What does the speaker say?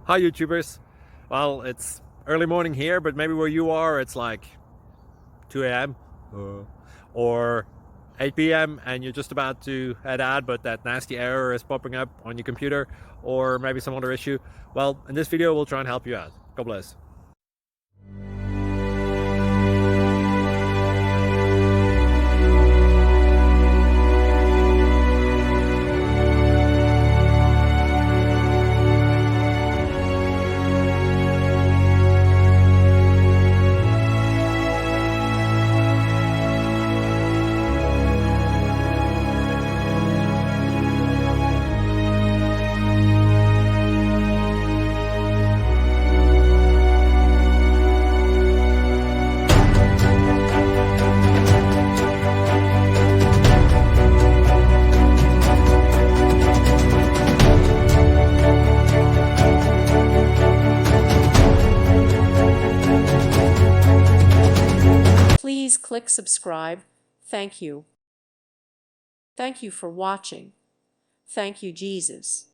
Hi YouTubers. Well, it's early morning here, but maybe where you are it's like 2 a.m. or 8 p.m. and you're just about to head out, but that nasty error is popping up on your computer, or maybe some other issue. Well, in this video we'll try and help you out. God bless. Please click subscribe. Thank you. Thank you for watching. Thank you, Jesus.